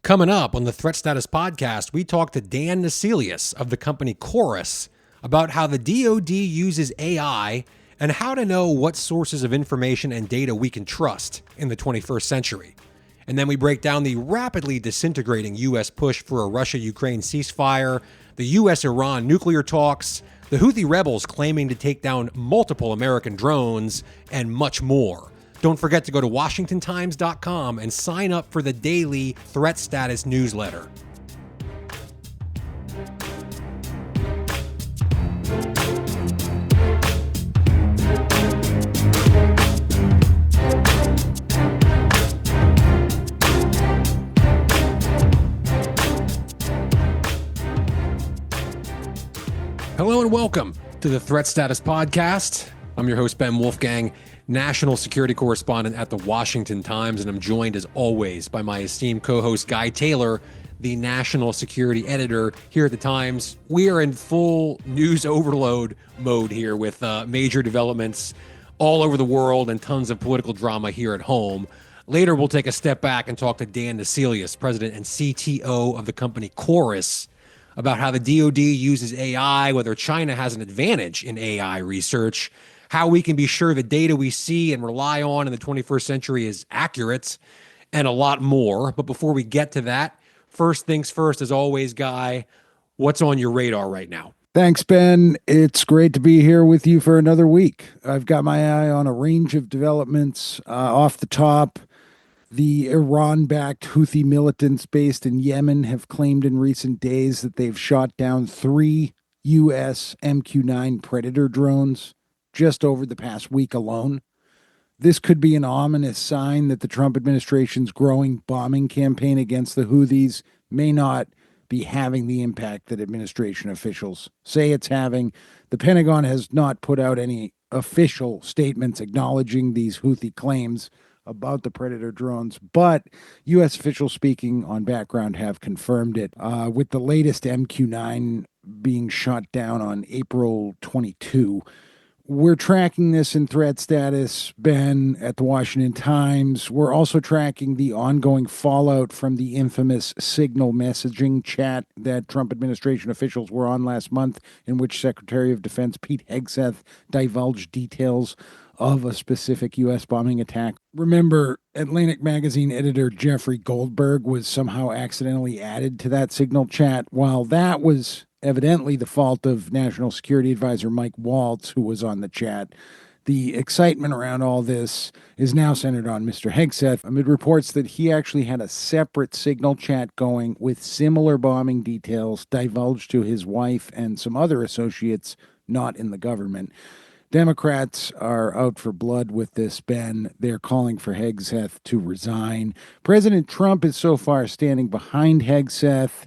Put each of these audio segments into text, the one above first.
Coming up on the Threat Status Podcast, we talk to Dan Naselius of the company Coras about how the DoD uses AI and how to know what sources of information and data we can trust in the 21st century. And then we break down the rapidly disintegrating U.S. push for a Russia-Ukraine ceasefire, the U.S.-Iran nuclear talks, the Houthi rebels claiming to take down multiple American drones, and much more. Don't forget to go to WashingtonTimes.com and sign up for the daily Threat Status newsletter. Hello and welcome to the Threat Status Podcast. I'm your host, Ben Wolfgang, national security correspondent at the Washington Times, and I'm joined as always by my esteemed co-host Guy Taylor, the national security editor here at the Times. We are in full news overload mode here with major developments all over the world and tons of political drama here at home. Later, we'll take a step back and talk to Dan Naselius, president and CTO of the company Coras, about how the DoD uses AI, whether China has an advantage in AI research, how we can be sure the data we see and rely on in the 21st century is accurate, and a lot more. But before we get to that, first things first, as always, Guy, what's on your radar right now? Thanks, Ben. It's great to be here with you for another week. I've got my eye on a range of developments. Off the top, the Iran-backed Houthi militants based in Yemen have claimed in recent days that they've shot down 3 U.S. MQ-9 Predator drones just over the past week alone. This could be an ominous sign that the Trump administration's growing bombing campaign against the Houthis may not be having the impact that administration officials say it's having. The Pentagon has not put out any official statements acknowledging these Houthi claims about the Predator drones, but U.S. officials speaking on background have confirmed it, with the latest MQ-9 being shot down on April 22. We're tracking this in Threat Status, Ben, at the Washington Times. We're also tracking the ongoing fallout from the infamous Signal messaging chat that Trump administration officials were on last month, in which Secretary of Defense Pete Hegseth divulged details of a specific U.S. bombing attack. Remember, Atlantic Magazine editor Jeffrey Goldberg was somehow accidentally added to that Signal chat. While that was evidently the fault of National Security Advisor Mike Waltz, who was on the chat, the excitement around all this is now centered on Mr. Hegseth amid reports that he actually had a separate Signal chat going with similar bombing details divulged to his wife and some other associates not in the government. Democrats are out for blood with this, Ben. They're calling for Hegseth to resign. President Trump is so far standing behind Hegseth,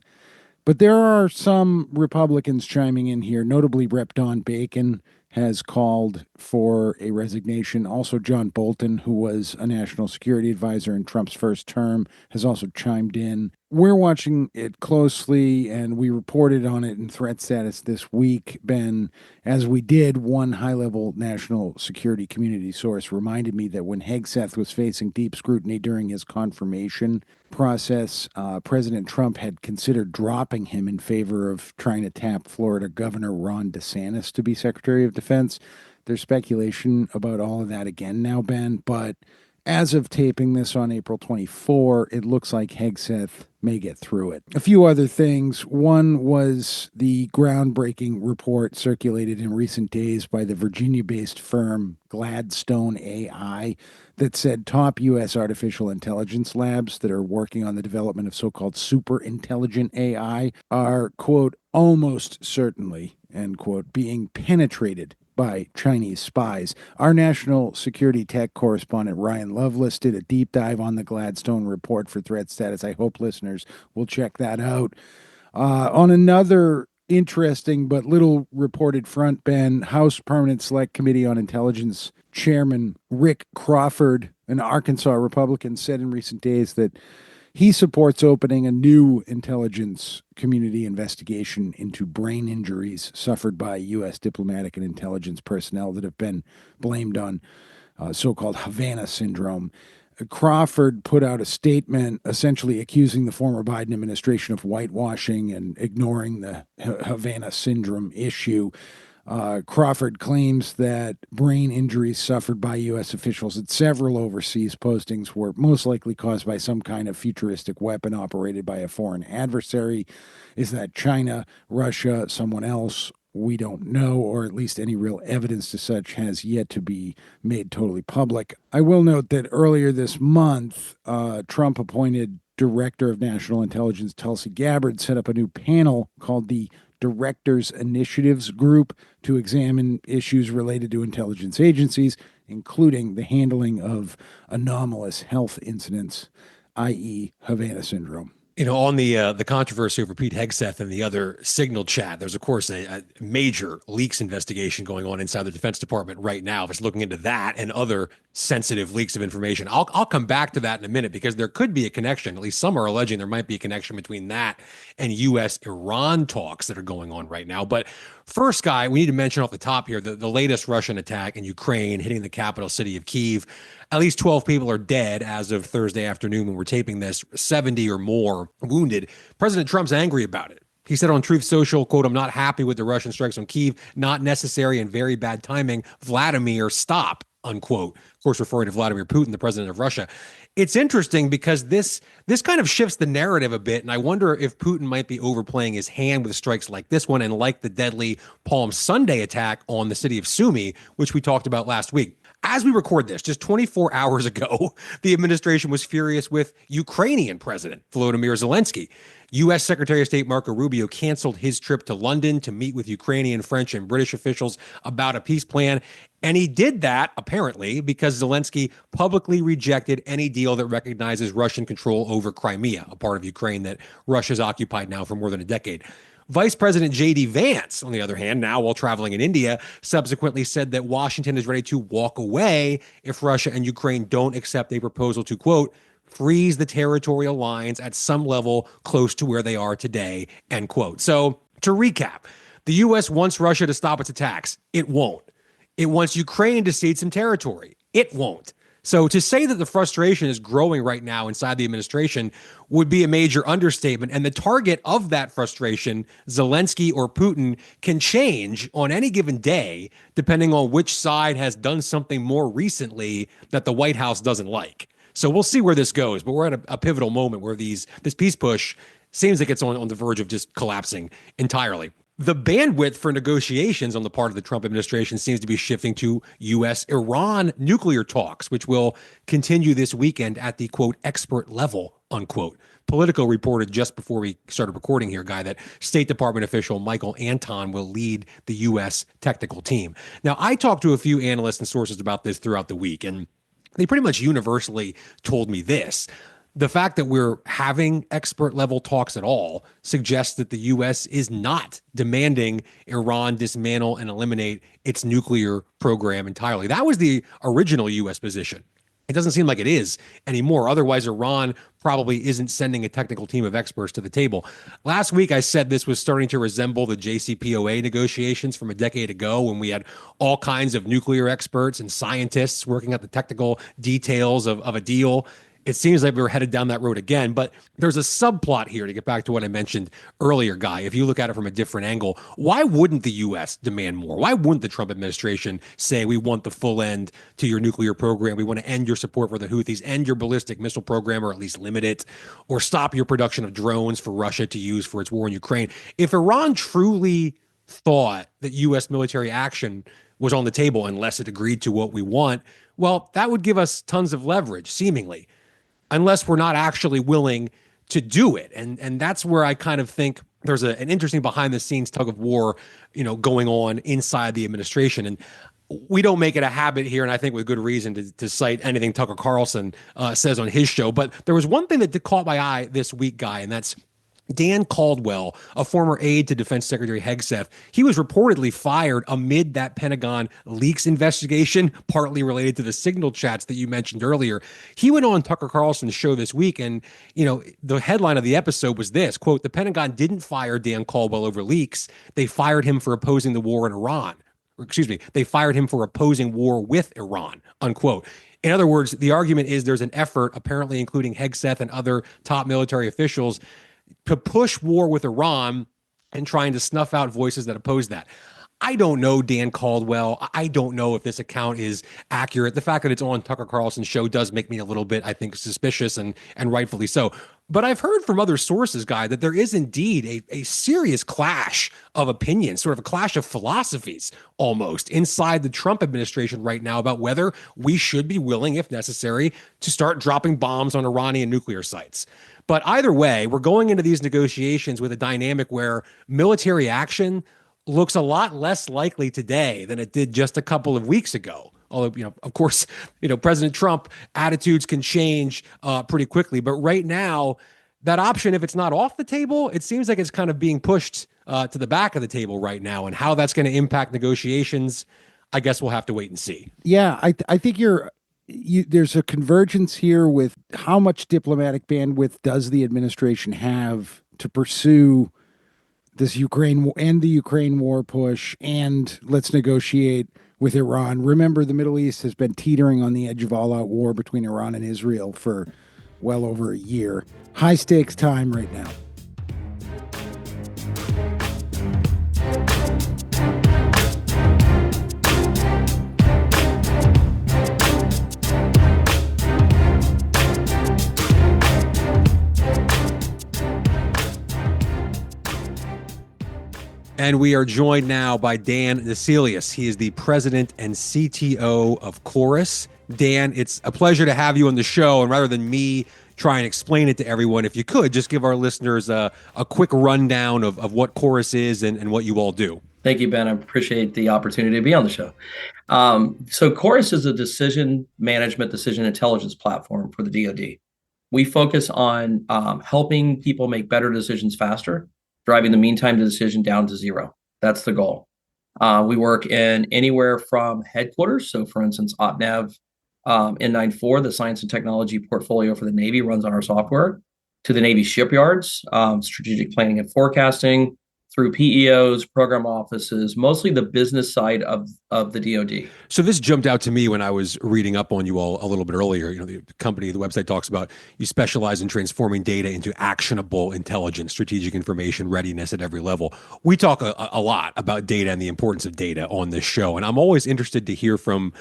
but there are some Republicans chiming in here. Notably, Rep. Don Bacon has called for a resignation. Also, John Bolton, who was a national security advisor in Trump's first term, has also chimed in. We're watching it closely, and we reported on it in Threat Status this week, Ben. As we did, one high-level national security community source reminded me that when Hegseth was facing deep scrutiny during his confirmation process, President Trump had considered dropping him in favor of trying to tap Florida Governor Ron DeSantis to be Secretary of Defense. There's speculation about all of that again now, Ben, but as of taping this on April 24, it looks like Hegseth may get through it. A few other things. One was the groundbreaking report circulated in recent days by the Virginia-based firm Gladstone AI that said top U.S. artificial intelligence labs that are working on the development of so-called super intelligent AI are, quote, almost certainly, end quote, being penetrated by Chinese spies. Our national security tech correspondent Ryan Lovelace did a deep dive on the Gladstone report for Threat Status. I hope listeners will check that out. On another interesting but little reported front, Ben, House Permanent Select Committee on Intelligence Chairman Rick Crawford, an Arkansas Republican, said in recent days that he supports opening a new intelligence community investigation into brain injuries suffered by U.S. diplomatic and intelligence personnel that have been blamed on so-called Havana syndrome. Crawford put out a statement essentially accusing the former Biden administration of whitewashing and ignoring the Havana syndrome issue. Crawford claims that brain injuries suffered by U.S. officials at several overseas postings were most likely caused by some kind of futuristic weapon operated by a foreign adversary. Is that China, Russia, someone else? We don't know, or at least any real evidence to such has yet to be made totally public. I will note that earlier this month, Trump appointed Director of National Intelligence Tulsi Gabbard set up a new panel called the Directors Initiatives Group to examine issues related to intelligence agencies, including the handling of anomalous health incidents, i.e., Havana syndrome. On the controversy over Pete Hegseth and the other Signal chat, there's of course a major leaks investigation going on inside the Defense Department right now. It's looking into that and other sensitive leaks of information. I'll come back to that in a minute because there could be a connection. At least some are alleging there might be a connection between that and U.S.-Iran talks that are going on right now. But first, Guy, we need to mention off the top here the latest Russian attack in Ukraine hitting the capital city of Kyiv. At least 12 people are dead as of Thursday afternoon when we're taping this, 70 or more wounded. President Trump's angry about it. He said on Truth Social, quote, "I'm not happy with the Russian strikes on Kyiv, not necessary and very bad timing. Vladimir, stop," unquote. Of course, referring to Vladimir Putin, the president of Russia. It's interesting because this kind of shifts the narrative a bit, and I wonder if Putin might be overplaying his hand with strikes like this one and like the deadly Palm Sunday attack on the city of Sumy, which we talked about last week. As we record this, just 24 hours ago, the administration was furious with Ukrainian President Volodymyr Zelensky. U.S. Secretary of State Marco Rubio canceled his trip to London to meet with Ukrainian, French, and British officials about a peace plan. And he did that, apparently, because Zelensky publicly rejected any deal that recognizes Russian control over Crimea, a part of Ukraine that Russia's occupied now for more than a decade. Vice President J.D. Vance, on the other hand, now while traveling in India, subsequently said that Washington is ready to walk away if Russia and Ukraine don't accept a proposal to, quote, freeze the territorial lines at some level close to where they are today, end quote. So to recap, the U.S. wants Russia to stop its attacks. It won't. It wants Ukraine to cede some territory. It won't. So to say that the frustration is growing right now inside the administration would be a major understatement. And the target of that frustration, Zelensky or Putin, can change on any given day, depending on which side has done something more recently that the White House doesn't like. So we'll see where this goes. But we're at a pivotal moment where this peace push seems like it's on the verge of just collapsing entirely. The bandwidth for negotiations on the part of the Trump administration seems to be shifting to U.S.-Iran nuclear talks, which will continue this weekend at the, quote, expert level, unquote. Politico reported just before we started recording here, Guy, that State Department official Michael Anton will lead the U.S. technical team. Now, I talked to a few analysts and sources about this throughout the week, and they pretty much universally told me this. The fact that we're having expert level talks at all suggests that the U.S. is not demanding Iran dismantle and eliminate its nuclear program entirely. That was the original U.S. position. It doesn't seem like it is anymore. Otherwise, Iran probably isn't sending a technical team of experts to the table. Last week, I said this was starting to resemble the JCPOA negotiations from a decade ago when we had all kinds of nuclear experts and scientists working out the technical details of a deal. It seems like we're headed down that road again, but there's a subplot here to get back to what I mentioned earlier, Guy. If you look at it from a different angle, why wouldn't the U.S. demand more? Why wouldn't the Trump administration say we want the full end to your nuclear program? We want to end your support for the Houthis, end your ballistic missile program, or at least limit it, or stop your production of drones for Russia to use for its war in Ukraine. If Iran truly thought that U.S. military action was on the table unless it agreed to what we want, well, that would give us tons of leverage, seemingly, unless we're not actually willing to do it. And that's where I kind of think there's an interesting behind the scenes tug of war, going on inside the administration. And we don't make it a habit here, and I think with good reason, to cite anything Tucker Carlson says on his show. But there was one thing that caught my eye this week, Guy, and that's Dan Caldwell, a former aide to Defense Secretary Hegseth. He was reportedly fired amid that Pentagon leaks investigation, partly related to the signal chats that you mentioned earlier. He went on Tucker Carlson's show this week, and the headline of the episode was this, quote, "The Pentagon didn't fire Dan Caldwell over leaks. They fired him for opposing the war in Iran." Or, excuse me, they fired him for opposing war with Iran, unquote. In other words, the argument is there's an effort, apparently including Hegseth and other top military officials, to push war with Iran and trying to snuff out voices that oppose that. I don't know Dan Caldwell. I don't know if this account is accurate. The fact that it's on Tucker Carlson's show does make me a little bit, I think, suspicious and rightfully so. But I've heard from other sources, Guy, that there is indeed a serious clash of opinions, sort of a clash of philosophies almost inside the Trump administration right now about whether we should be willing, if necessary, to start dropping bombs on Iranian nuclear sites. But either way, we're going into these negotiations with a dynamic where military action looks a lot less likely today than it did just a couple of weeks ago. Although, of course, President Trump attitudes can change pretty quickly. But right now, that option, if it's not off the table, it seems like it's kind of being pushed to the back of the table right now. And how that's going to impact negotiations, I guess we'll have to wait and see. Yeah, I think there's a convergence here with how much diplomatic bandwidth does the administration have to pursue this Ukraine and the Ukraine war push, and let's negotiate with Iran. Remember, the Middle East has been teetering on the edge of all-out war between Iran and Israel for well over a year. High stakes time right now. And we are joined now by Dan Naselius. He is the president and CTO of Coras. Dan, it's a pleasure to have you on the show. And rather than me try and explain it to everyone, if you could, just give our listeners a quick rundown of what Coras is and what you all do. Thank you, Ben. I appreciate the opportunity to be on the show. So Coras is a decision management, decision intelligence platform for the DoD. We focus on helping people make better decisions faster, driving the mean time to decision down to zero. That's the goal. We work in anywhere from headquarters. So for instance, OpNav N94, the science and technology portfolio for the Navy, runs on our software, to the Navy shipyards, strategic planning and forecasting, through PEOs, program offices, mostly the business side of the DoD. So this jumped out to me when I was reading up on you all a little bit earlier. The company, the website talks about you specialize in transforming data into actionable intelligence, strategic information, readiness at every level. We talk a lot about data and the importance of data on this show. And I'm always interested to hear from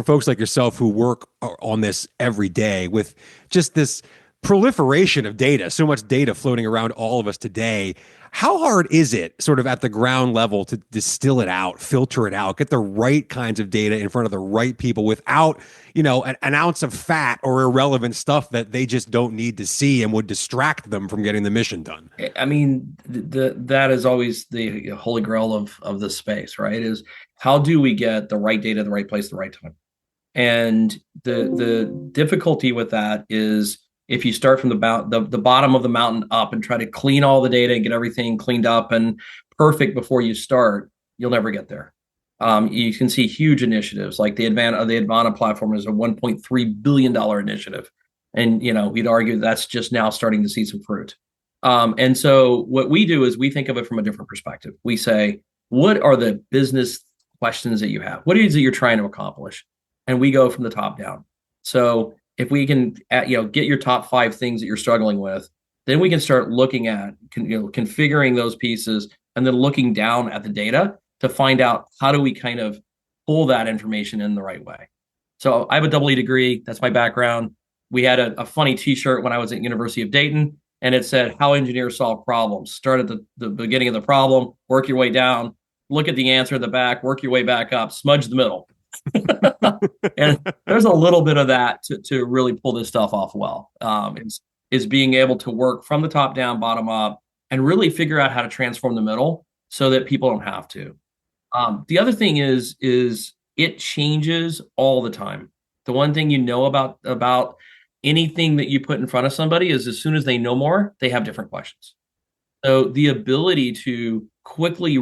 folks like yourself who work on this every day with just this proliferation of data, so much data floating around all of us today. How hard is it sort of at the ground level to distill it out, filter it out, get the right kinds of data in front of the right people without, an ounce of fat or irrelevant stuff that they just don't need to see and would distract them from getting the mission done? I mean, that is always the holy grail of this space, right? Is how do we get the right data, the right place, the right time? And the difficulty with that is, if you start from the bottom of the mountain up and try to clean all the data and get everything cleaned up and perfect before you start, you'll never get there. You can see huge initiatives like the Advana platform is a $1.3 billion initiative. And, we'd argue that's just now starting to see some fruit. And so what we do is we think of it from a different perspective. We say, what are the business questions that you have? What is it you're trying to accomplish? And we go from the top down. So if we can, get your top 5 things that you're struggling with, then we can start looking at, configuring those pieces and then looking down at the data to find out how do we kind of pull that information in the right way. So I have a double E degree. That's my background. We had a funny T-shirt when I was at University of Dayton, and it said, "How engineers solve problems. Start at the beginning of the problem, work your way down, look at the answer at the back, work your way back up, smudge the middle." And there's a little bit of that to really pull this stuff off well. Is being able to work from the top down, bottom up, and really figure out how to transform the middle so that people don't have to. The other thing is it changes all the time. The one thing about anything that you put in front of somebody is as soon as they know more, they have different questions. So the ability to quickly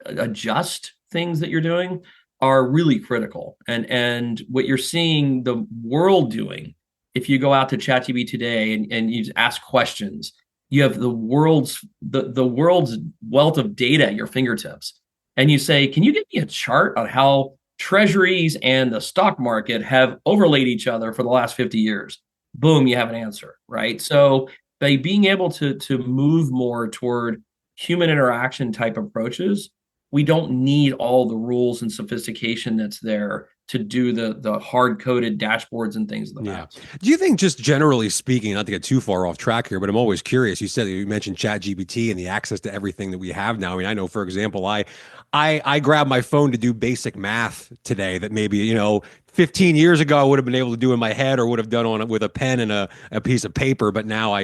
readjust things that you're doing are really critical. And what you're seeing the world doing, if you go out to ChatGPT today and you ask questions, you have the world's wealth of data at your fingertips. And you say, can you give me a chart on how treasuries and the stock market have overlaid each other for the last 50 years. Boom, you have an answer, right? So by being able to move more toward human interaction type approaches, we don't need all the rules and sophistication that's there to do the hard-coded dashboards and things of the past. Do you think, just generally speaking, not to get too far off track here, but I'm always curious. You mentioned ChatGPT and the access to everything that we have now. I mean, I know, for example, I grabbed my phone to do basic math today that maybe, 15 years ago I would have been able to do in my head or would have done on it with a pen and a piece of paper. But now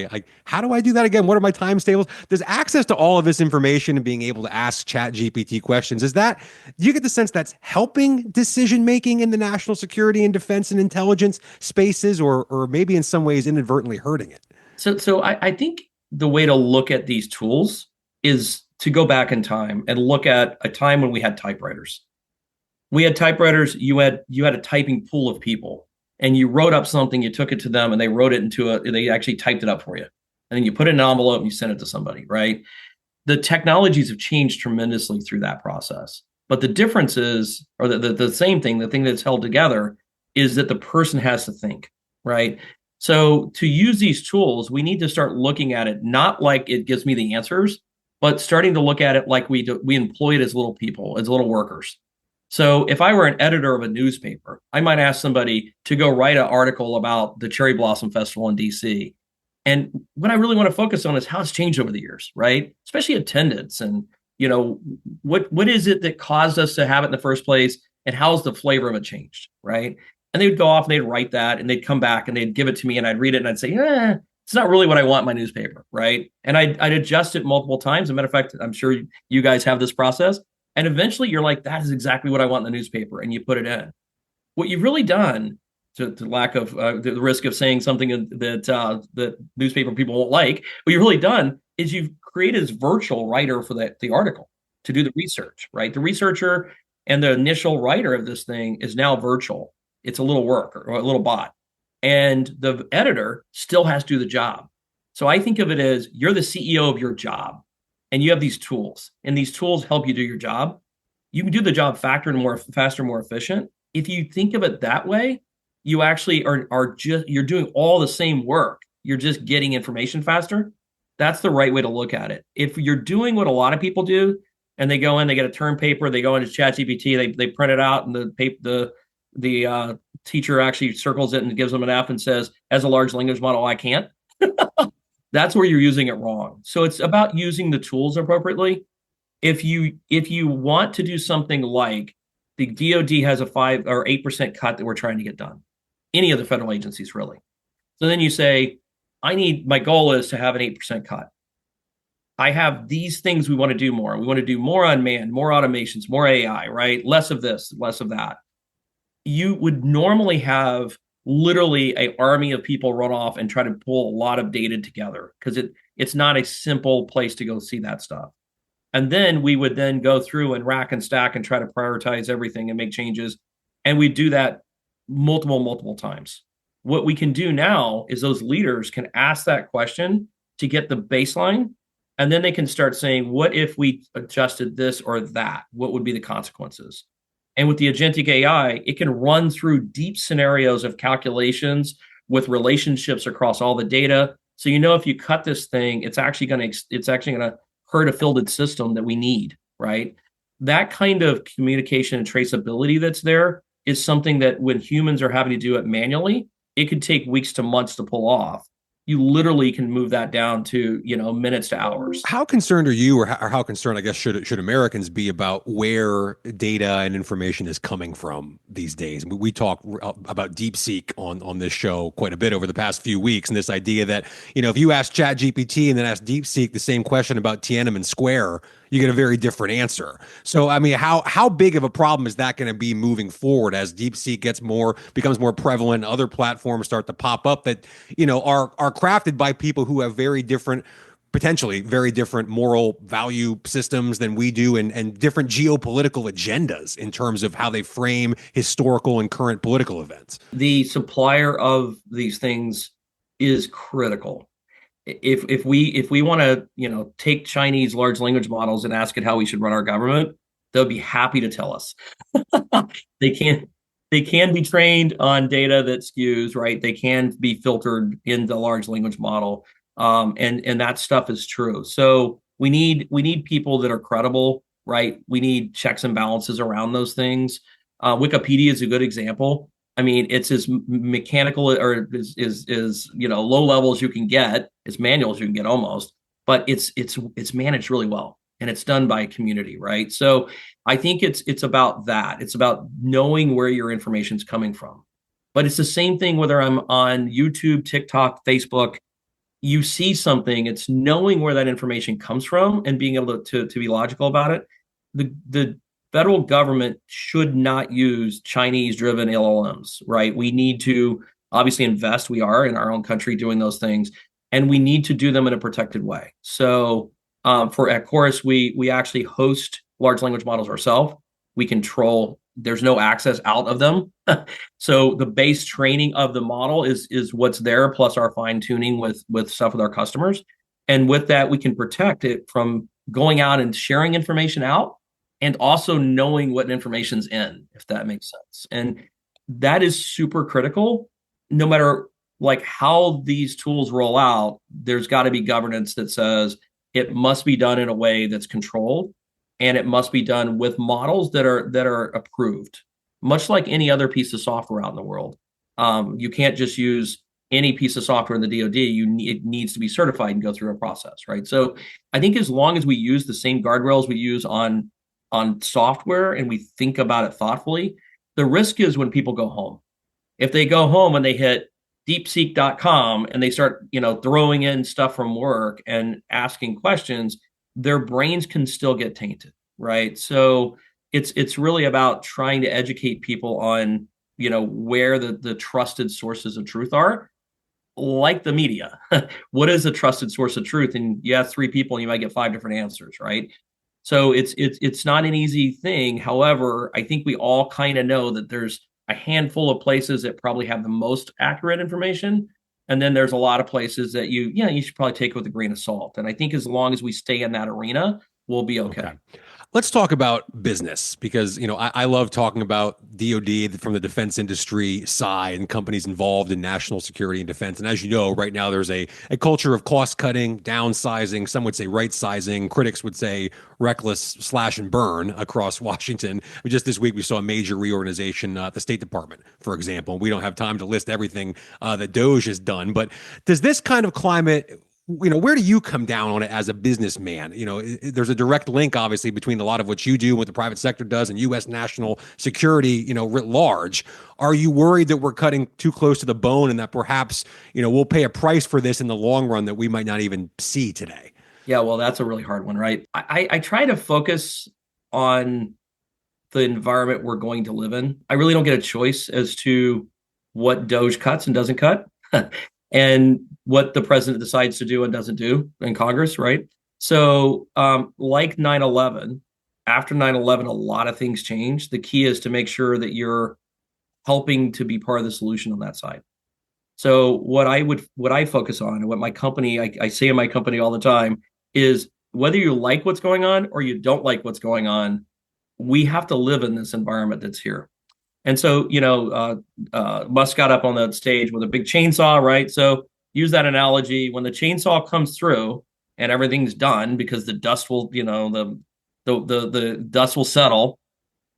how do I do that again? What are my times tables? There's access to all of this information and being able to ask ChatGPT questions. Do you get the sense that's helping decision making in the national security and defense and intelligence spaces, or maybe in some ways inadvertently hurting it? So I think the way to look at these tools is to go back in time and look at a time when we had typewriters. We had typewriters, you had a typing pool of people, and you wrote up something, you took it to them, and they wrote it they actually typed it up for you. And then you put it in an envelope and you sent it to somebody, right? The technologies have changed tremendously through that process. But the difference is, or the same thing, the thing that's held together is that the person has to think, right? So to use these tools, we need to start looking at it not like it gives me the answers, but starting to look at it like we employ it as little people, as little workers. So if I were an editor of a newspaper, I might ask somebody to go write an article about the Cherry Blossom Festival in DC. And what I really want to focus on is how it's changed over the years, right? Especially attendance and, what is it that caused us to have it in the first place, and how's the flavor of it changed, right? And they'd go off and they'd write that, and they'd come back and they'd give it to me, and I'd read it and I'd say, it's not really what I want in my newspaper, right? And I'd adjust it multiple times. As a matter of fact, I'm sure you guys have this process. And eventually you're like, that is exactly what I want in the newspaper. And you put it in. What you've really done, to lack of the risk of saying something that newspaper people won't like, what you've really done is you've created this virtual writer for the article to do the research, right? The researcher and the initial writer of this thing is now virtual. It's a little worker or a little bot. And the editor still has to do the job. So I think of it as you're the CEO of your job. And you have these tools, and these tools help you do your job. You can do the job faster, more efficient. If you think of it that way, you actually you're doing all the same work. You're just getting information faster. That's the right way to look at it. If you're doing what a lot of people do, and they go in, they get a term paper, they go into ChatGPT, they print it out, and the teacher actually circles it and gives them an F and says, as a large language model, I can't. That's where you're using it wrong. So it's about using the tools appropriately. If you want to do something like the DoD has a 5 or 8% cut that we're trying to get done, any of the federal agencies really. So then you say, my goal is to have an 8% cut. I have these things we want to do more. We want to do more unmanned, more automations, more AI, right? Less of this, less of that. You would normally have literally an army of people run off and try to pull a lot of data together, because it's not a simple place to go see that stuff. And then we would then go through and rack and stack and try to prioritize everything and make changes. And we do that multiple times. What we can do now is those leaders can ask that question to get the baseline. And then they can start saying, what if we adjusted this or that? What would be the consequences? And with the agentic AI, it can run through deep scenarios of calculations with relationships across all the data. So if you cut this thing, it's actually going to hurt a fielded system that we need, right? That kind of communication and traceability that's there is something that when humans are having to do it manually, it could take weeks to months to pull off. You literally can move that down to, minutes to hours. How concerned are you, or how concerned, I guess, should Americans be about where data and information is coming from these days? We talk about DeepSeek on this show quite a bit over the past few weeks, and this idea that, if you ask ChatGPT and then ask DeepSeek the same question about Tiananmen Square, you get a very different answer. So, I mean, how big of a problem is that going to be moving forward as DeepSeek becomes more prevalent, other platforms start to pop up that, are crafted by people who have potentially very different moral value systems than we do, and different geopolitical agendas in terms of how they frame historical and current political events? The supplier of these things is critical. If we want to take Chinese large language models and ask it how we should run our government, they'll be happy to tell us. They can be trained on data that skews, right? They can be filtered in the large language model. And that stuff is true. So we need people that are credible, right? We need checks and balances around those things. Wikipedia is a good example. I mean, it's as mechanical or is low level as you can get, as manual as you can get almost, but it's managed really well, and it's done by a community, right? So I think it's about that. It's about knowing where your information's coming from. But it's the same thing whether I'm on YouTube, TikTok, Facebook. You see something, it's knowing where that information comes from and being able to be logical about it. The federal government should not use Chinese-driven LLMs, right? We need to obviously invest. We are in our own country doing those things, and we need to do them in a protected way. So at Chorus, we actually host large language models ourselves. We control. There's no access out of them. So the base training of the model is what's there, plus our fine tuning with stuff with our customers. And with that, we can protect it from going out and sharing information out, and also knowing what information's in, if that makes sense. And that is super critical. No matter like how these tools roll out, there's got to be governance that says it must be done in a way that's controlled, and it must be done with models that are approved, much like any other piece of software out in the world. You can't just use any piece of software in the DoD. It needs to be certified and go through a process, right? So I think as long as we use the same guardrails we use on software and we think about it thoughtfully, the risk is when people go home. If they go home and they hit deepseek.com and they start, throwing in stuff from work and asking questions, their brains can still get tainted, right? So it's really about trying to educate people on, where the trusted sources of truth are, like the media. What is a trusted source of truth? And you ask 3 people and you might get 5 different answers, right? So it's not an easy thing. However, I think we all kind of know that there's a handful of places that probably have the most accurate information. And then there's a lot of places that you should probably take with a grain of salt. And I think as long as we stay in that arena, we'll be okay. Let's talk about business, because, I love talking about DoD from the defense industry side and companies involved in national security and defense. And as you know, right now there's a culture of cost cutting, downsizing. Some would say right sizing. Critics would say reckless slash and burn across Washington. Just this week, we saw a major reorganization at the State Department, for example. We don't have time to list everything that DOJ has done. But does this kind of climate, where do you come down on it as a businessman? There's a direct link, obviously, between a lot of what you do and what the private sector does and U.S. national security, writ large. Are you worried that we're cutting too close to the bone and that perhaps, we'll pay a price for this in the long run that we might not even see today? Yeah, well, that's a really hard one, right? I try to focus on the environment we're going to live in. I really don't get a choice as to what DOJ cuts and doesn't cut. And what the president decides to do and doesn't do in Congress, right? So like 9/11, after 9/11, a lot of things changed. The key is to make sure that you're helping to be part of the solution on that side. So what I focus on, and what my company, I say in my company all the time, is whether you like what's going on or you don't like what's going on, we have to live in this environment that's here. And so, Musk got up on the stage with a big chainsaw, right? So use that analogy. When the chainsaw comes through and everything's done, because the dust will, the dust will settle.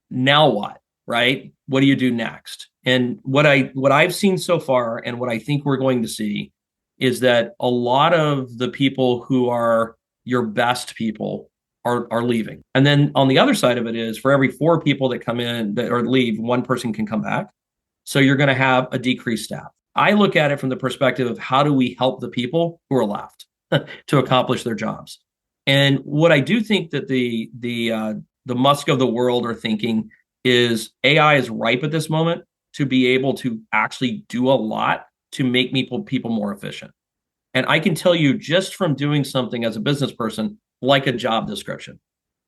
Now what, right? What do you do next? And what I've seen so far, and what I think we're going to see, is that a lot of the people who are your best people are leaving. And then on the other side of it is, for every 4 people that come in that or leave, 1 person can come back. So you're going to have a decreased staff. I look at it from the perspective of how do we help the people who are left to accomplish their jobs. And what I do think that the Musk of the world are thinking is AI is ripe at this moment to be able to actually do a lot to make people more efficient. And I can tell you, just from doing something as a business person, like a job description.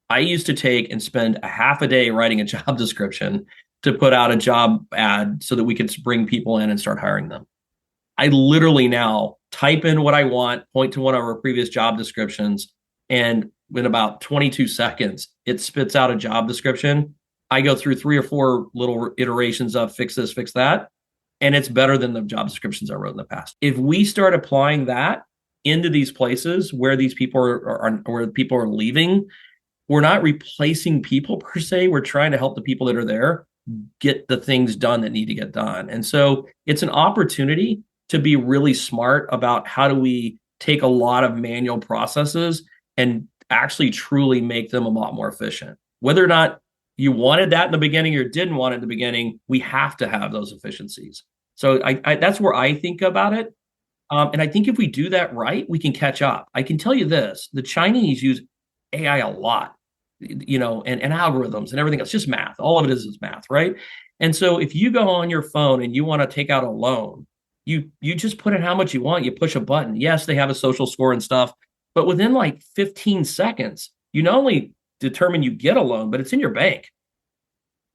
I used to take and spend a half a day writing a job description to put out a job ad so that we could bring people in and start hiring them. I literally now type in what I want, point to one of our previous job descriptions, and in about 22 seconds, it spits out a job description. I go through 3 or 4 little iterations of fix this, fix that, and it's better than the job descriptions I wrote in the past. If we start applying that into these places where these people where people are leaving, we're not replacing people per se. We're trying to help the people that are there get the things done that need to get done. And so it's an opportunity to be really smart about how do we take a lot of manual processes and actually truly make them a lot more efficient. Whether or not you wanted that in the beginning or didn't want it in the beginning, we have to have those efficiencies. So I that's where I think about it. And I think if we do that right, we can catch up. I can tell you this, the Chinese use AI a lot, and algorithms and everything else, just math. All of it is math, right? And so if you go on your phone and you want to take out a loan, you just put in how much you want, you push a button. Yes, they have a social score and stuff, but within like 15 seconds, you not only determine you get a loan, but it's in your bank.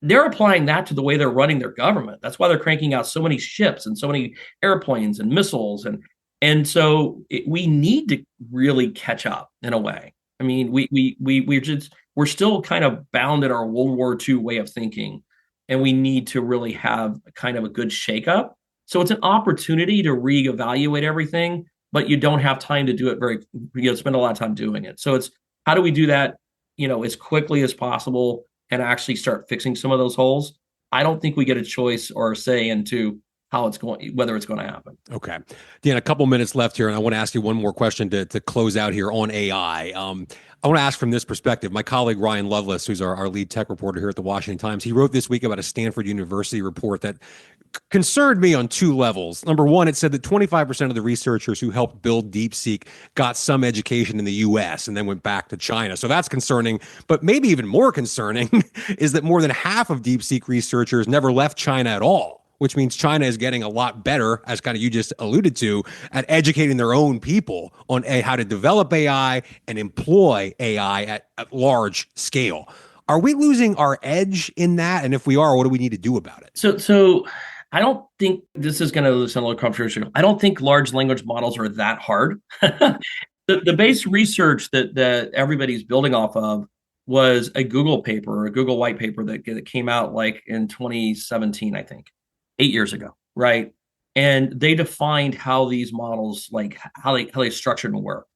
They're applying that to the way they're running their government. That's why they're cranking out so many ships and so many airplanes and missiles. And so we need to really catch up in a way. I mean, we're still kind of bound in our World War II way of thinking, and we need to really have kind of a good shakeup. So it's an opportunity to reevaluate everything, but you don't have time to do it spend a lot of time doing it. So it's how do we do that, as quickly as possible and actually start fixing some of those holes. I don't think we get a choice or a say into whether it's going to happen. Okay. Dan, a couple minutes left here, and I want to ask you one more question to close out here on AI. I want to ask from this perspective. My colleague, Ryan Lovelace, who's our lead tech reporter here at the Washington Times, he wrote this week about a Stanford University report that concerned me on 2 levels. Number one, it said that 25% of the researchers who helped build DeepSeek got some education in the US and then went back to China. So that's concerning. But maybe even more concerning is that more than half of DeepSeek researchers never left China at all, which means China is getting a lot better, as kind of you just alluded to, at educating their own people on how to develop AI and employ AI at large scale. Are we losing our edge in that? And if we are, what do we need to do about it? So I don't think this is going to sound a little controversial. I don't think large language models are that hard. The base research that everybody's building off of was a Google paper, a Google white paper that came out like in 2017, I think, 8 years ago, right? And they defined how these models, like how they structured and work.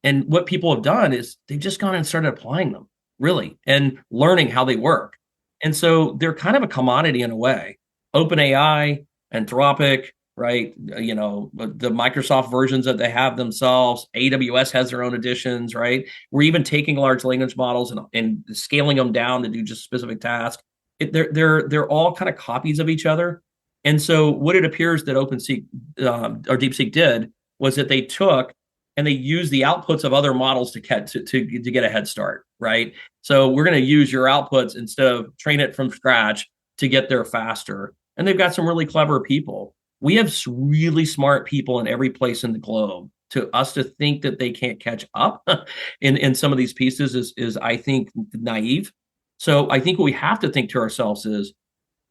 And what people have done is they've just gone and started applying them, really, and learning how they work. And so they're kind of a commodity in a way. OpenAI, Anthropic, right? The Microsoft versions that they have themselves. AWS has their own editions, right? We're even taking large language models and scaling them down to do just specific tasks. They're all kind of copies of each other. And so what it appears that OpenSeek or DeepSeek did was that they took and they used the outputs of other models to get a head start, right? So we're going to use your outputs instead of train it from scratch to get there faster. And they've got some really clever people. We have really smart people in every place in the globe. To us to think that they can't catch up in some of these pieces is I think naive. So I think what we have to think to ourselves is,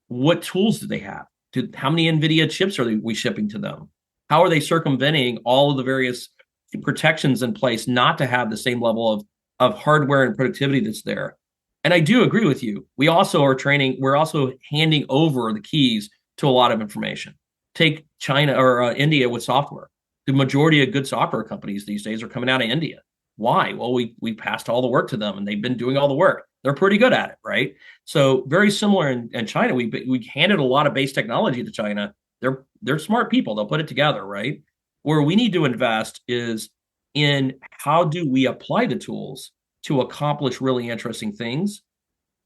what tools do they have? How many NVIDIA chips are we shipping to them? How are they circumventing all of the various protections in place not to have the same level of hardware and productivity that's there? And I do agree with you. We're also handing over the keys to a lot of information. Take China or India with software. The majority of good software companies these days are coming out of India. Why? Well, we passed all the work to them and they've been doing all the work. They're pretty good at it, right? So very similar in China. We handed a lot of base technology to China. They're smart people. They'll put it together, right? Where we need to invest is in how do we apply the tools to accomplish really interesting things.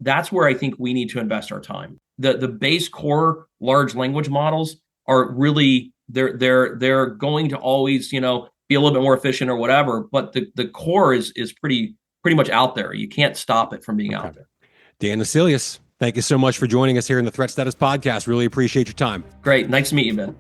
That's where I think we need to invest our time. The base core large language models are really they're going to always be a little bit more efficient or whatever, but the core is pretty much out there. You can't stop it from being out there. Dan Naselius, thank you so much for joining us here in the Threat Status Podcast. Really appreciate your time. Great. Nice to meet you, Ben.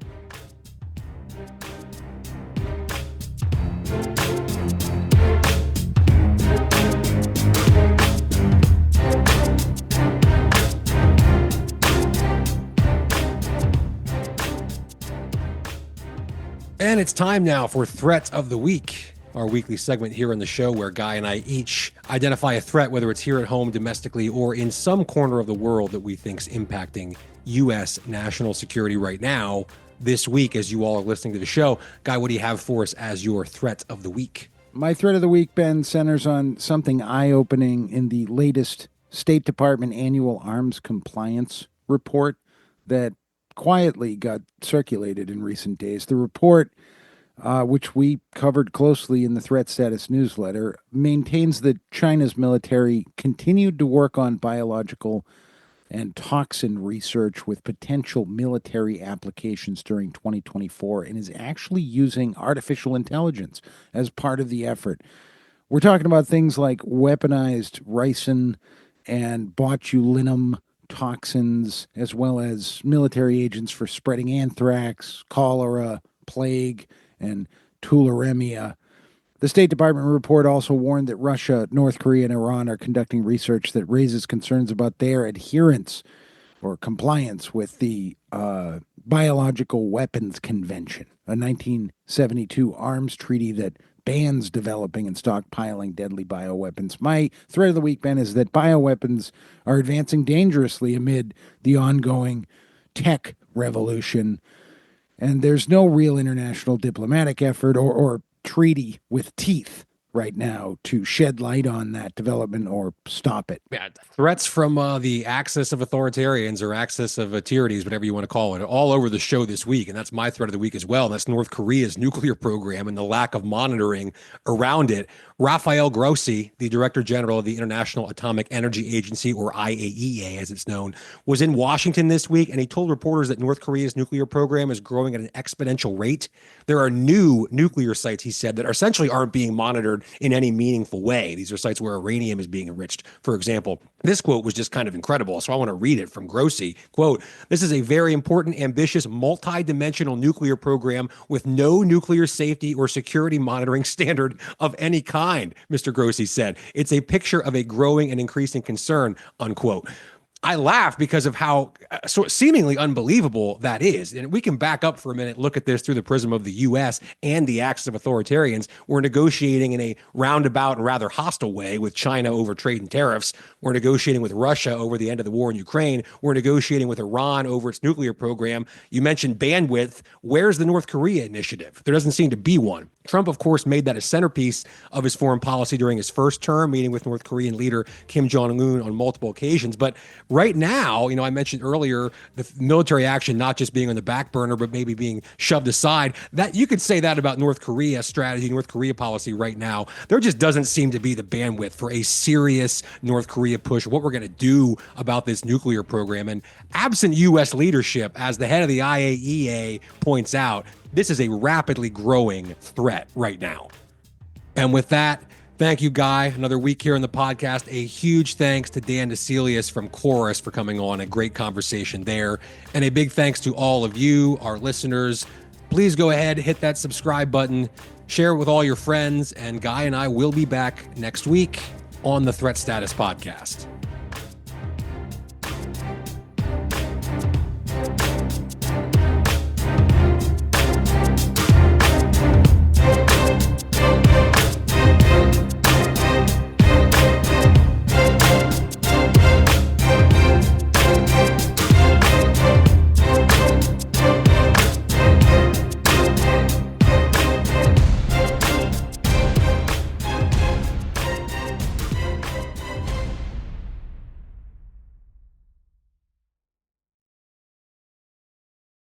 And it's time now for Threat of the Week. our weekly segment here on the show where Guy and I each identify a threat, whether it's here at home, domestically, or in some corner of the world that we think is impacting U.S. national security right now. This week, as you all are listening to the show, Guy, what do you have for us as your threat of the week? My threat of the week, Ben, centers on something eye-opening in the latest State Department annual arms compliance report that quietly got circulated in recent days. The report, which we covered closely in the Threat Status newsletter, maintains that China's military continued to work on biological and toxin research with potential military applications during 2024 and is actually using artificial intelligence as part of the effort. We're talking about things like weaponized ricin and botulinum toxins, as well as military agents for spreading anthrax, cholera, plague, and tularemia. The State Department report also warned that Russia, North Korea, and Iran are conducting research that raises concerns about their adherence or compliance with the Biological Weapons Convention, a 1972 arms treaty that bans developing and stockpiling deadly bioweapons. My threat of the week, Ben, is that bioweapons are advancing dangerously amid the ongoing tech revolution, and there's no real international diplomatic effort or treaty with teeth right now to shed light on that development or stop it. Yeah, threats from the axis of authoritarians or axis of tyrannies, whatever you want to call it, all over the show this week. And that's my threat of the week as well. That's North Korea's nuclear program and the lack of monitoring around it. Rafael Grossi, the Director General of the International Atomic Energy Agency, or IAEA as it's known, was in Washington this week, and he told reporters that North Korea's nuclear program is growing at an exponential rate. There are new nuclear sites, he said, that essentially aren't being monitored in any meaningful way. These are sites where uranium is being enriched, for example. This quote was just kind of incredible, so I want to read it from Grossi. Quote, "This is a very important, ambitious, multi-dimensional nuclear program with no nuclear safety or security monitoring standard of any kind," Mr. Grossi said. "It's a picture of a growing and increasing concern," unquote. I laugh because of how seemingly unbelievable that is. And we can back up for a minute, look at this through the prism of the U.S. and the axis of authoritarians. We're negotiating in a roundabout and rather hostile way with China over trade and tariffs. We're negotiating with Russia over the end of the war in Ukraine. We're negotiating with Iran over its nuclear program. You mentioned bandwidth. Where's the North Korea initiative? There doesn't seem to be one. Trump, of course, made that a centerpiece of his foreign policy during his first term, meeting with North Korean leader Kim Jong-un on multiple occasions. But right now, I mentioned earlier the military action not just being on the back burner, but maybe being shoved aside. That you could say that about North Korea strategy, North Korea policy right now. There just doesn't seem to be the bandwidth for a serious North Korea push, what we're going to do about this nuclear program. And absent U.S. leadership, as the head of the IAEA points out, this is a rapidly growing threat right now. And with that, thank you, Guy. Another week here on the podcast. A huge thanks to Dan Naselius from Coras for coming on. A great conversation there. And a big thanks to all of you, our listeners. Please go ahead, hit that subscribe button, share it with all your friends, and Guy and I will be back next week on the Threat Status Podcast.